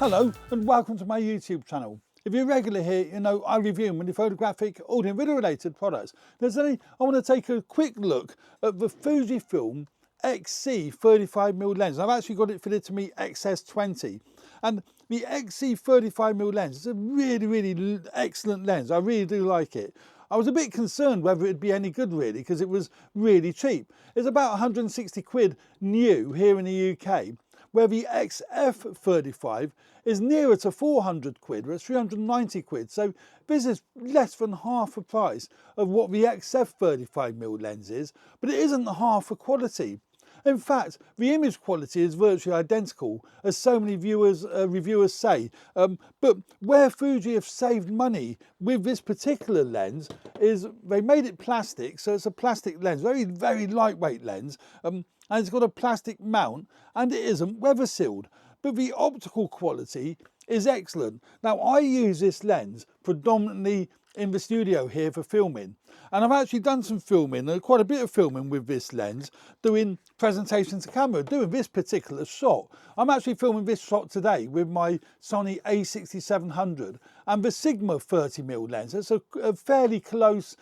Hello and welcome to my YouTube channel. If you're regular here, you know I review many photographic, audio and video related products. Today I want to take a quick look at the Fujifilm XC 35mm lens. I've actually got it fitted to me XS20, and the XC 35mm lens is a really excellent lens. I really do like it. I was a bit concerned whether it'd be any good really, because it was really cheap. It's about 160 quid new here in the UK, where the XF35 is nearer to 400 quid, where it's 390 quid. So this is less than half the price of what the XF35mm lens is, but it isn't half the quality. In fact, the image quality is virtually identical, as so many reviewers say. But where Fuji have saved money with this particular lens is they made it plastic, so it's a plastic lens, very lightweight lens, and it's got a plastic mount, and it isn't weather sealed. But the optical quality is excellent. Now, I use this lens predominantly in the studio here for filming, and I've actually done some filming, quite a bit of filming with this lens, doing presentations to camera, doing this particular shot. I'm actually filming this shot today with my Sony a6700 and the Sigma 30mm lens. It's a fairly close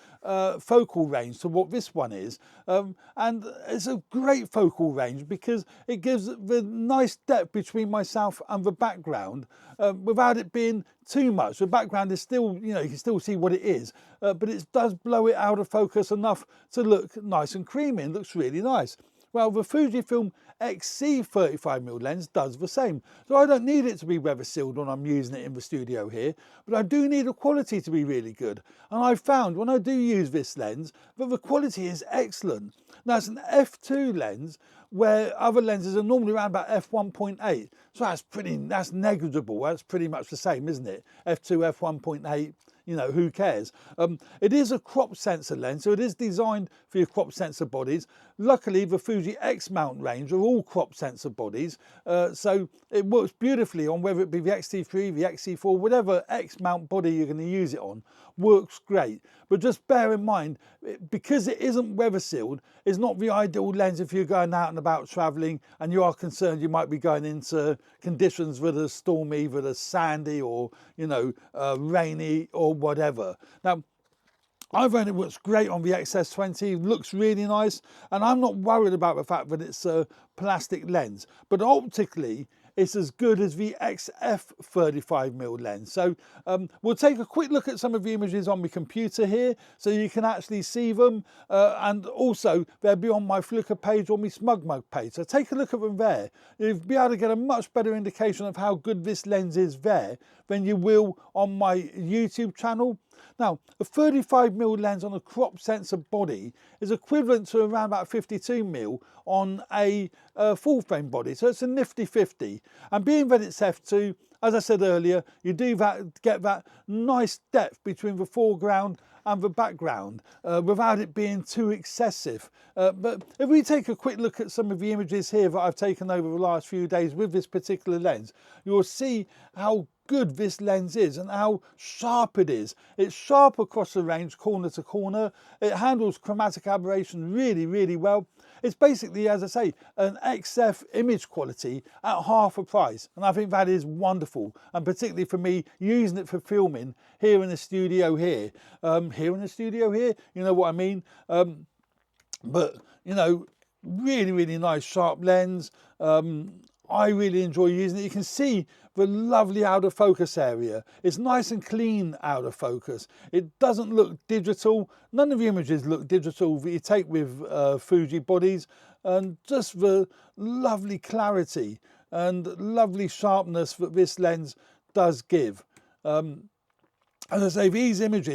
focal range to what this one is, and it's a great focal range because it gives the nice depth between myself and the background without it being too much. The background is still, you know, you can still see what it is, but it does blow it out of focus enough to look nice and creamy. It looks really nice. Well, the Fujifilm XC 35mm lens does the same. So I don't need it to be weather sealed when I'm using it in the studio here, but I do need the quality to be really good. And I've found when I do use this lens that the quality is excellent. Now, it's an f2 lens, where other lenses are normally around about f1.8. So that's negligible. That's pretty much the same, isn't it? f2, f1.8. You know, who cares? It is a crop sensor lens, so it is designed for your crop sensor bodies. Luckily, the Fuji X mount range are all crop sensor bodies, so it works beautifully on whether it be the XT3, the XC4, whatever X mount body you're going to use it on, works great. But just bear in mind, because it isn't weather sealed, it's not the ideal lens if you're going out and about traveling and you are concerned you might be going into conditions that are stormy, that are sandy, or, you know, rainy or whatever. Now, I find it works great on the XS20, looks really nice, and I'm not worried about the fact that it's a plastic lens, but optically it's as good as the XF35mm lens. So we'll take a quick look at some of the images on my computer here so you can actually see them, and also they'll be on my Flickr page or my SmugMug page, so take a look at them there. You'll be able to get a much better indication of how good this lens is there than you will on my YouTube channel. Now, a 35mm lens on a crop sensor body is equivalent to around about 52mm on a full frame body, so it's a nifty 50. And being that it's f2, as I said earlier, you do get that nice depth between the foreground and the background without it being too excessive. But if we take a quick look at some of the images here that I've taken over the last few days with this particular lens, you'll see how good this lens is and how sharp it is. It's sharp across the range, corner to corner. It handles chromatic aberration really well. It's basically, as I say, an XF image quality at half a price, and I think that is wonderful, and particularly for me using it for filming here in the studio here. You know what I mean? But you know, really nice sharp lens. I really enjoy using it. You can see the lovely out of focus area. It's nice and clean out of focus. It doesn't look digital. None of the images look digital that you take with Fuji bodies, and just the lovely clarity and lovely sharpness that this lens does give. As I say,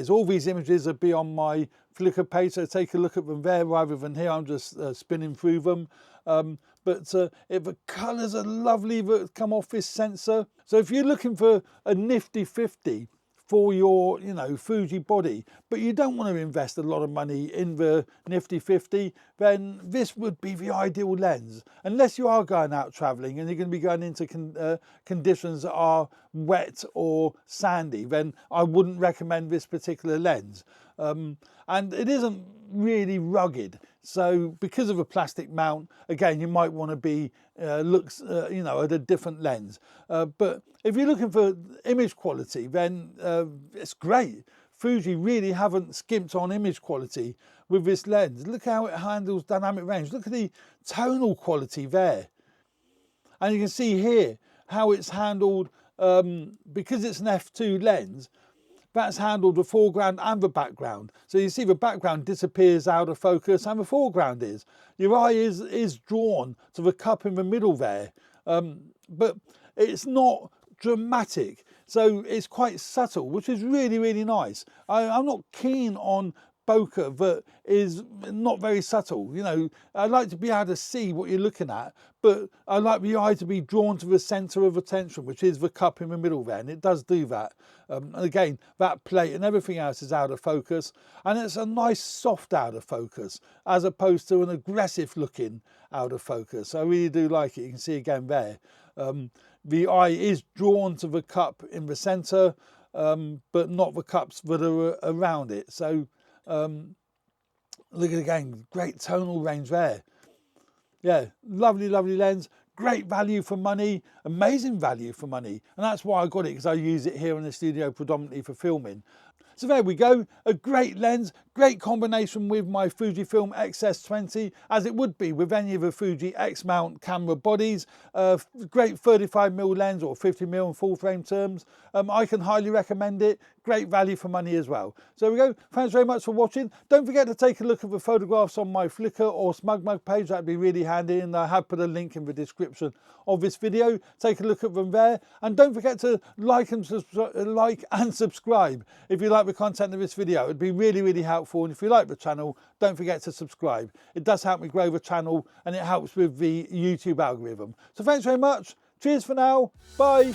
all these images will be on my Flickr page, so take a look at them there rather than here. I'm just spinning through them. But the colours are lovely that come off this sensor. So if you're looking for a nifty 50 for your, you know, Fuji body, but you don't want to invest a lot of money in the nifty 50, then this would be the ideal lens. Unless you are going out travelling and you're going to be going into conditions that are wet or sandy, then I wouldn't recommend this particular lens. And it isn't really rugged. So because of a plastic mount, again, you might want to be looks you know, at a different lens. But if you're looking for image quality, then it's great. Fuji really haven't skimped on image quality with this lens. Look how it handles dynamic range. Look at the tonal quality there. And you can see here how it's handled, because it's an f2 lens, that's handled the foreground and the background. So you see the background disappears out of focus and the foreground is. Your eye is drawn to the cup in the middle there, but it's not dramatic. So it's quite subtle, which is really, really nice. I'm not keen on bokeh that is not very subtle. You know, I like to be able to see what you're looking at, but I like the eye to be drawn to the centre of attention, which is the cup in the middle there, and it does do that. And again, that plate and everything else is out of focus, and it's a nice soft out of focus as opposed to an aggressive looking out of focus. I really do like it. You can see again there. The eye is drawn to the cup in the centre, but not the cups that are around it. So look at again, great tonal range there. Yeah, lovely, lovely lens, great value for money, amazing value for money. And that's why I got it, because I use it here in the studio predominantly for filming. So there we go, a great lens, great combination with my Fujifilm XS20, as it would be with any of the Fuji X-mount camera bodies. Great 35mm lens or 50mm in full frame terms. I can highly recommend it. Great value for money as well. So there we go. Thanks very much for watching. Don't forget to take a look at the photographs on my Flickr or SmugMug page. That'd be really handy, and I have put a link in the description of this video. Take a look at them there, and don't forget to like and subscribe if you like the content of this video. It'd be really, really helpful. And if you like the channel, don't forget to subscribe. It does help me grow the channel, and it helps with the YouTube algorithm. So thanks very much. Cheers for now. Bye.